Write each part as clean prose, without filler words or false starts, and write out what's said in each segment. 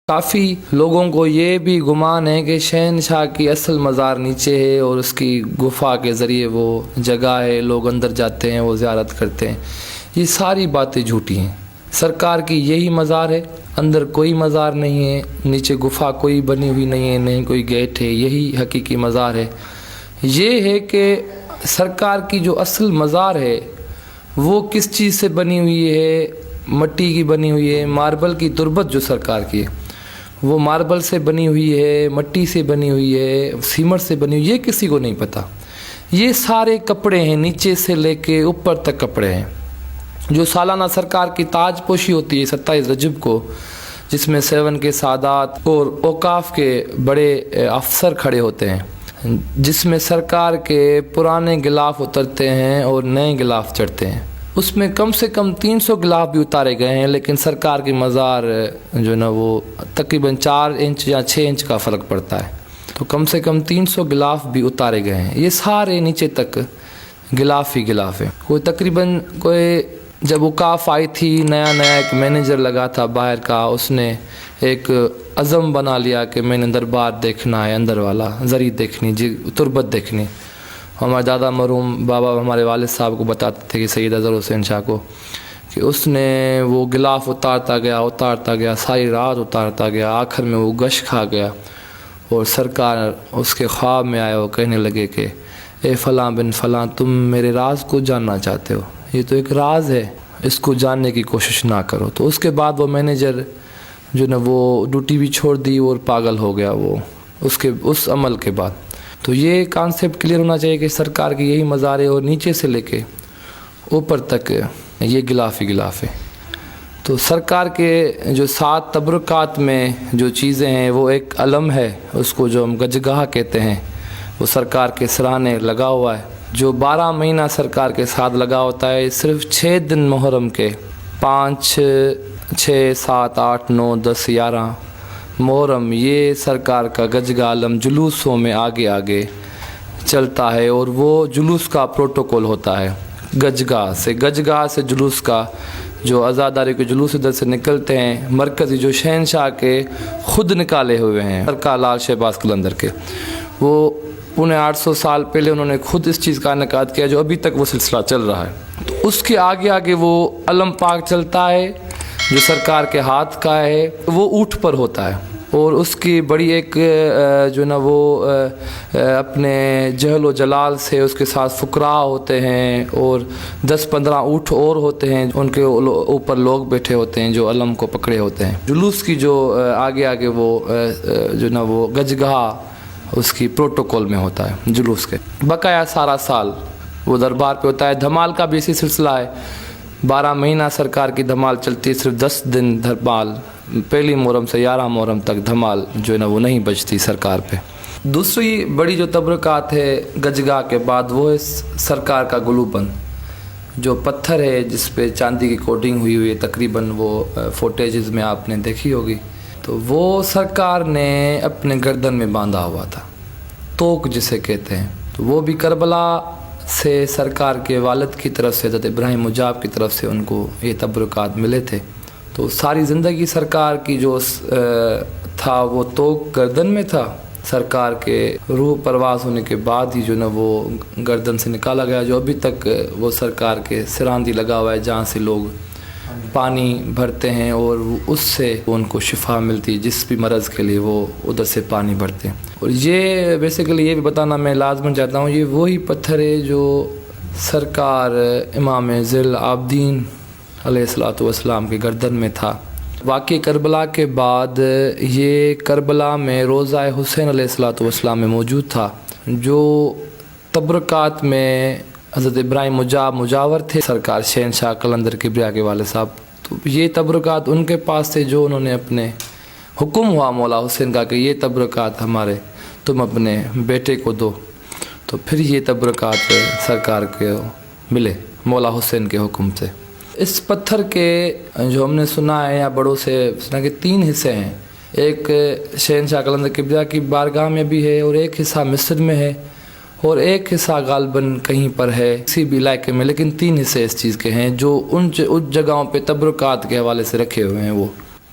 کافی لوگوں کو یہ بھی گمان ہے کہ شہنشاہ کی اصل مزار نیچے ہے اور اس کی گفا کے ذریعے وہ جگہ ہے، لوگ اندر جاتے ہیں، وہ زیارت کرتے ہیں۔ یہ ساری باتیں جھوٹی ہیں۔ سرکار کی یہی مزار ہے، اندر کوئی مزار نہیں ہے، نیچے گفا کوئی بنی ہوئی نہیں ہے، نہیں کوئی گیٹ ہے، یہی حقیقی مزار ہے۔ یہ ہے کہ سرکار کی جو اصل مزار ہے وہ کس چیز سے بنی ہوئی ہے؟ مٹی کی بنی ہوئی ہے، ماربل کی تربت جو سرکار کی ہے وہ ماربل سے بنی ہوئی ہے، مٹی سے بنی ہوئی ہے، سیمنٹ سے بنی ہوئی ہے، یہ کسی کو نہیں پتہ۔ یہ سارے کپڑے ہیں، نیچے سے لے کے اوپر تک کپڑے ہیں۔ جو سالانہ سرکار کی تاج پوشی ہوتی ہے 27 رجب کو، جس میں 7 کے سادات اور اوقاف کے بڑے افسر کھڑے ہوتے ہیں، جس میں سرکار کے پرانے غلاف اترتے ہیں اور نئے غلاف چڑھتے ہیں، اس میں کم سے کم 300 غلاف بھی اتارے گئے ہیں، لیکن سرکار کی مزار جو ہے نا وہ تقریباً 4 انچ یا 6 انچ کا فرق پڑتا ہے، تو کم سے کم 300 غلاف بھی اتارے گئے ہیں۔ یہ سارے نیچے تک غلاف ہی غلاف ہیں۔ کوئی جب اوقاف آئی تھی، نیا ایک مینیجر لگا تھا باہر کا، اس نے ایک عزم بنا لیا کہ میں نے دربار دیکھنا ہے، اندر والا زری دیکھنی، تربت دیکھنی۔ ہمارے دادا مرحوم بابا ہمارے والد صاحب کو بتاتے تھے کہ سید اظہر حسین شاہ کو، کہ اس نے وہ غلاف اتارتا گیا، ساری رات اتارتا گیا، آخر میں وہ گش کھا گیا، اور سرکار اس کے خواب میں آئے، وہ کہنے لگے کہ اے فلاں بن فلاں، تم میرے راز کو جاننا چاہتے ہو، یہ تو ایک راز ہے، اس کو جاننے کی کوشش نہ کرو۔ تو اس کے بعد وہ مینیجر جو نا وہ ڈیوٹی بھی چھوڑ دی اور پاگل ہو گیا وہ اس عمل کے بعد۔ تو یہ کانسیپٹ کلیئر ہونا چاہیے کہ سرکار کی یہی مزار ہے، اور نیچے سے لے کے اوپر تک یہ غلاف ہی غلاف ہے۔ تو سرکار کے جو 7 تبرکات میں جو چیزیں ہیں، وہ ایک علم ہے، اس کو جو ہم گجگاہ کہتے ہیں، وہ سرکار کے سرانے لگا ہوا ہے، جو 12 مہینہ سرکار کے ساتھ لگا ہوتا ہے۔ صرف 6 دن محرم کے، 5 6 7 8 9 10 11 محرم، یہ سرکار کا گجگاہ علم جلوسوں میں آگے چلتا ہے، اور وہ جلوس کا پروٹوکول ہوتا ہے۔ گجگاہ سے جلوس کا جو عزاداری کے جلوس ادھر سے نکلتے ہیں، مرکزی جو شہنشاہ کے خود نکالے ہوئے ہیں، سرکار لال شہباز قلندر کے، وہ 800 سال پہلے انہوں نے خود اس چیز کا انعقاد کیا، جو ابھی تک وہ سلسلہ چل رہا ہے۔ تو اس کے آگے وہ علم پاک چلتا ہے جو سرکار کے ہاتھ کا ہے، وہ اونٹ پر ہوتا ہے، اور اس کی بڑی ایک جو نا وہ اپنے جہل و جلال سے اس کے ساتھ فقراء ہوتے ہیں، اور 10-15 اونٹ اور ہوتے ہیں، ان کے اوپر لوگ بیٹھے ہوتے ہیں جو علم کو پکڑے ہوتے ہیں۔ جلوس کی جو آگے وہ جو نا وہ گجگاہ اس کی پروٹوکول میں ہوتا ہے، جلوس کے بقایا سارا سال وہ دربار پہ ہوتا ہے۔ دھمال کا بھی اسی سلسلہ ہے، 12 مہینہ سرکار کی دھمال چلتی ہے، صرف 10 دن دھمال، پہلی محرم سے 11 محرم تک دھمال جو ہے نا وہ نہیں بجتی سرکار پہ۔ دوسری بڑی جو تبرکات ہے گجگاہ کے بعد، وہ ہے سرکار کا گلوبند، جو پتھر ہے جس پہ چاندی کی کوٹنگ ہوئی ہے، تقریباً وہ فوٹیجز میں آپ نے دیکھی ہوگی۔ تو وہ سرکار نے اپنے گردن میں باندھا ہوا تھا، توق جسے کہتے ہیں۔ تو وہ بھی کربلا سے سرکار کے والد کی طرف سے، حضرت ابراہیم مجاب کی طرف سے ان کو یہ تبرکات ملے تھے۔ تو ساری زندگی سرکار کی جو تھا وہ توق گردن میں تھا، سرکار کے روح پرواز ہونے کے بعد ہی جو نا وہ گردن سے نکالا گیا، جو ابھی تک وہ سرکار کے سراندی لگا ہوا ہے، جہاں سے لوگ پانی بھرتے ہیں اور اس سے ان کو شفا ملتی ہے، جس بھی مرض کے لیے وہ ادھر سے پانی بھرتے ہیں۔ اور یہ بیسیکلی یہ بھی بتانا میں لازماً چاہتا ہوں، یہ وہی پتھر ہے جو سرکار امام ذی العابدین علیہ الصلوۃ والسلام کے گردن میں تھا۔ واقعہ کربلا کے بعد یہ کربلا میں روضہ حسین علیہ الصلوۃ والسلام میں موجود تھا، جو تبرکات میں حضرت ابراہیم مجاور تھے، سرکار شہنشاہ قلندر کبریا کے والد صاحب۔ تو یہ تبرکات ان کے پاس تھے، جو انہوں نے اپنے حکم ہوا مولا حسین کا کہ یہ تبرکات ہمارے تم اپنے بیٹے کو دو، تو پھر یہ تبرکات سرکار کے ملے مولا حسین کے حکم سے۔ اس پتھر کے جو ہم نے سنا ہے یا بڑوں سے سنا کہ 3 حصے ہیں، ایک شہنشاہ قلندر کبریا کی بارگاہ میں بھی ہے، اور ایک حصہ مصر میں ہے، اور ایک حصہ غالباً کہیں پر ہے کسی بھی علاقے میں، لیکن 3 حصے اس چیز کے ہیں جو ان جگہوں پہ تبرکات کے حوالے سے رکھے ہوئے ہیں۔ وہ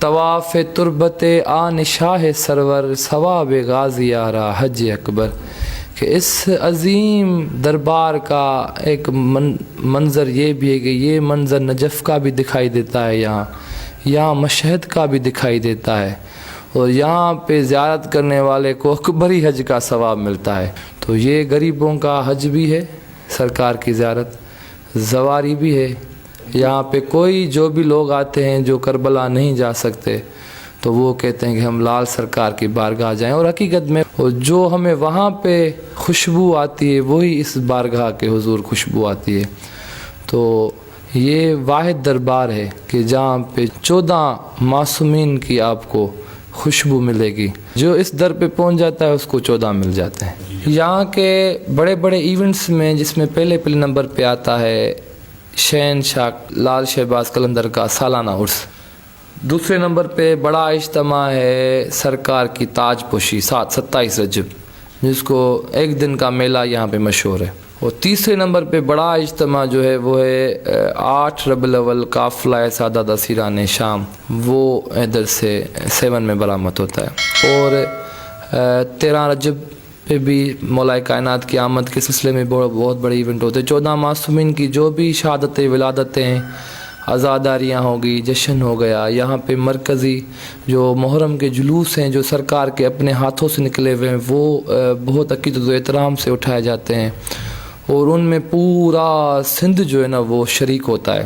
طواف تربت آن شاہ سرور ثواب غازی آرا حج اکبر، کہ اس عظیم دربار کا ایک منظر یہ بھی ہے کہ یہ منظر نجف کا بھی دکھائی دیتا ہے، یہاں مشہد کا بھی دکھائی دیتا ہے، اور یہاں پہ زیارت کرنے والے کو اکبری حج کا ثواب ملتا ہے۔ تو یہ غریبوں کا حج بھی ہے، سرکار کی زیارت زواری بھی ہے۔ یہاں پہ کوئی جو بھی لوگ آتے ہیں جو کربلا نہیں جا سکتے تو وہ کہتے ہیں کہ ہم لال سرکار کی بارگاہ جائیں، اور حقیقت میں جو ہمیں وہاں پہ خوشبو آتی ہے وہی اس بارگاہ کے حضور خوشبو آتی ہے۔ تو یہ واحد دربار ہے کہ جہاں پہ 14 معصومین کی آپ کو خوشبو ملے گی، جو اس در پہ پہنچ جاتا ہے اس کو 14 مل جاتے ہیں۔ یہاں کے بڑے بڑے ایونٹس میں جس میں پہلے نمبر پہ آتا ہے شہنشاہ لال شہباز قلندر کا سالانہ عرس، دوسرے نمبر پہ بڑا اجتماع ہے سرکار کی تاج پوشی 27 رجب، جس کو ایک دن کا میلہ یہاں پہ مشہور ہے، اور تیسرے نمبر پہ بڑا اجتماع جو ہے وہ ہے 8 ربیع الاول قافلہ سعادت اسیران شام، وہ ادھر سے 7 میں برآمد ہوتا ہے، اور 13 رجب پہ بھی مولا کائنات کی آمد کے سلسلے میں بہت بڑے ایونٹ ہوتے ہیں۔ 14 معصومین کی جو بھی شہادتیں ولادتیں ہیں، عزاداریاں ہوگی، جشن ہو گیا، یہاں پہ مرکزی جو محرم کے جلوس ہیں جو سرکار کے اپنے ہاتھوں سے نکلے ہوئے ہیں وہ بہت عقیدت و احترام سے اٹھائے جاتے ہیں، اور ان میں پورا سندھ جو ہے نا وہ شریک ہوتا ہے۔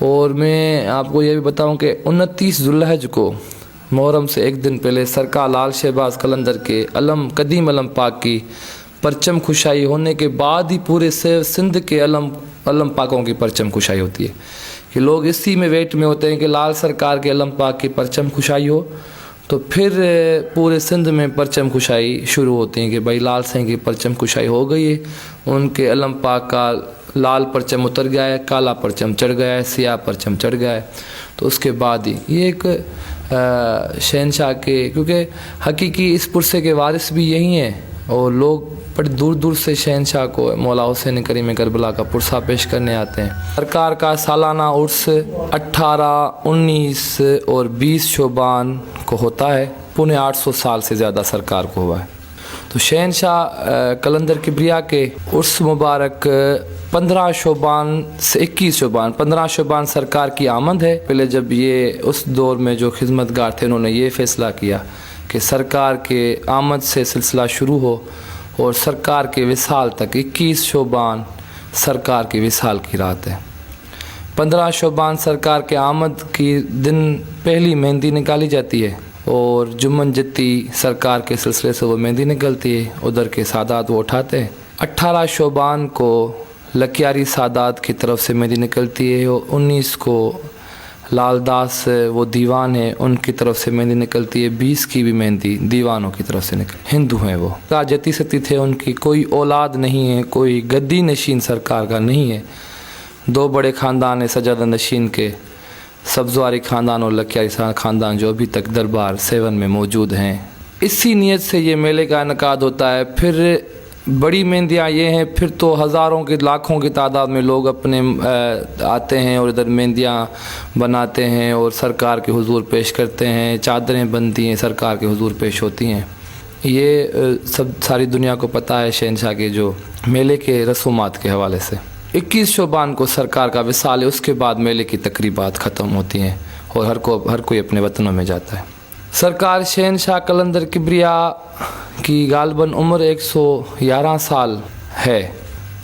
اور میں آپ کو یہ بھی بتاؤں کہ 29 ذوالحج کو محرم سے ایک دن پہلے سرکار لال شہباز قلندر کے قدیم علم پاک کی پرچم کشائی ہونے کے بعد ہی پورے سندھ کے علم پاکوں کی پرچم کشائی ہوتی ہے، کہ لوگ اسی میں ویٹ میں ہوتے ہیں کہ لال سرکار کے علم پاک کی پرچم کشائی ہو، تو پھر پورے سندھ میں پرچم کشائی شروع ہوتی ہیں کہ بھائی لال سنگھ کی پرچم کشائی ہو گئی ہے، ان کے علم پاک کا لال پرچم اتر گیا ہے، کالا پرچم چڑھ گیا ہے، سیاہ پرچم چڑھ گیا ہے، تو اس کے بعد ہی یہ ایک شہنشاہ کے، کیونکہ حقیقی اس پرسے کے وارث بھی یہی ہیں، اور لوگ بڑے دور دور سے شہنشاہ کو مولا حسین کریم کربلا کا پرسہ پیش کرنے آتے ہیں۔ سرکار کا سالانہ عرس 18، 19 اور 20 شعبان کو ہوتا ہے، 850 سال سے زیادہ سرکار کو ہوا ہے۔ تو شہنشاہ قلندر کبریا کے عرس مبارک 15 شعبان سے 21 شعبان، 15 شعبان سرکار کی آمد ہے۔ پہلے جب یہ اس دور میں جو خدمتگار تھے انہوں نے یہ فیصلہ کیا کہ سرکار کے آمد سے سلسلہ شروع ہو اور سرکار کے وصال تک 21 شعبان سرکار کی وصال کی رات ہے۔ 15 شعبان سرکار کے آمد کی دن پہلی مہندی نکالی جاتی ہے، اور جمن جتی سرکار کے سلسلے سے وہ مہندی نکلتی ہے، ادھر کے سادات وہ اٹھاتے ہیں۔ 18 شعبان کو لکیاری سادات کی طرف سے مہندی نکلتی ہے، اور 19 کو لال داس وہ دیوان ہیں ان کی طرف سے مہندی نکلتی ہے، 20 کی بھی مہندی دیوانوں کی طرف سے ہندو ہیں وہ جتی ستی تھے، ان کی کوئی اولاد نہیں ہے، کوئی گدی نشین سرکار کا نہیں ہے۔ 2 بڑے خاندان ہیں سجادہ نشین کے، سبزواری خاندان اور لکیاری خاندان، جو ابھی تک دربار 7 میں موجود ہیں۔ اسی نیت سے یہ میلے کا انعقاد ہوتا ہے۔ پھر بڑی مہندیاں یہ ہیں، پھر تو ہزاروں کی لاکھوں کی تعداد میں لوگ اپنے آتے ہیں اور ادھر مہندیاں بناتے ہیں اور سرکار کے حضور پیش کرتے ہیں، چادریں بنتی ہیں سرکار کے حضور پیش ہوتی ہیں۔ یہ سب ساری دنیا کو پتہ ہے شہنشاہ کے جو میلے کے رسومات کے حوالے سے۔ 21 شعبان کو سرکار کا وصال ہے، اس کے بعد میلے کی تقریبات ختم ہوتی ہیں اور ہر کوئی اپنے وطنوں میں جاتا ہے۔ سرکار شہنشاہ قلندر کبریا کی غالباً عمر 111 سال ہے۔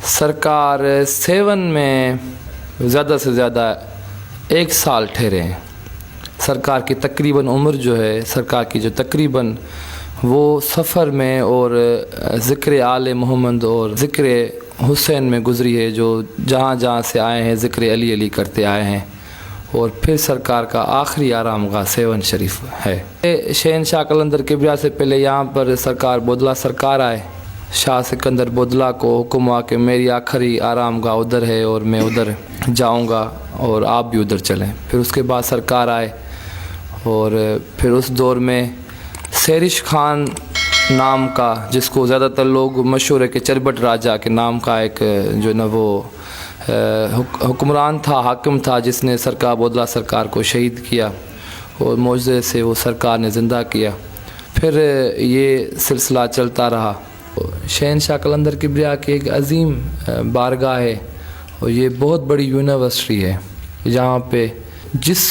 سرکار 7 میں زیادہ سے زیادہ 1 سال ٹھہرے ہیں۔ سرکار کی تقریباً عمر جو ہے، سرکار کی جو تقریباً وہ سفر میں اور ذکر آل محمد اور ذکر حسین میں گزری ہے، جو جہاں جہاں سے آئے ہیں ذکر علی علی کرتے آئے ہیں، اور پھر سرکار کا آخری آرام گاہ 7 شریف ہے۔ شہنشاہ قلندر کبریا سے پہلے یہاں پر سرکار بودلہ سرکار آئے، شاہ سکندر بودلہ کو حکم ہوا کہ میری آخری آرام گاہ ادھر ہے اور میں ادھر جاؤں گا اور آپ بھی ادھر چلیں۔ پھر اس کے بعد سرکار آئے، اور پھر اس دور میں سیرش خان نام کا، جس کو زیادہ تر لوگ مشہور ہے کہ چربٹ راجہ کے نام کا ایک جو نا وہ حکمران تھا، حاکم تھا، جس نے سرکار بودلہ سرکار کو شہید کیا، اور معجزے سے وہ سرکار نے زندہ کیا. پھر یہ سلسلہ چلتا رہا. شہنشاہ قلندر کبریا کی ایک عظیم بارگاہ ہے اور یہ بہت بڑی یونیورسٹی ہے جہاں پہ جس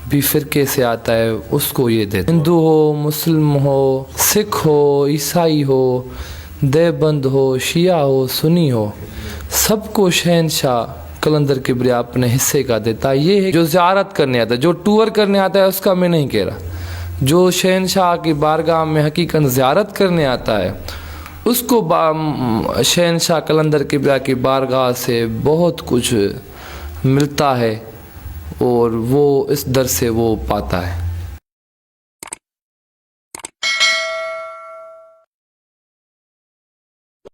بھی فرقے سے آتا ہے اس کو یہ دیتے. ہندو ہو، مسلم ہو، سکھ ہو، عیسائی ہو، دیوبند ہو، شیعہ ہو، سنی ہو، سب کو شہنشاہ قلندر کبریا اپنے حصے کا دیتا ہے. یہ ہے جو زیارت کرنے آتا ہے، جو ٹور کرنے آتا ہے اس کا میں نہیں کہہ رہا. جو شہنشاہ کی بارگاہ میں حقیقت زیارت کرنے آتا ہے اس کو شہنشاہ قلندر کبریا کی بارگاہ سے بہت کچھ ملتا ہے اور وہ اس در سے وہ پاتا ہے.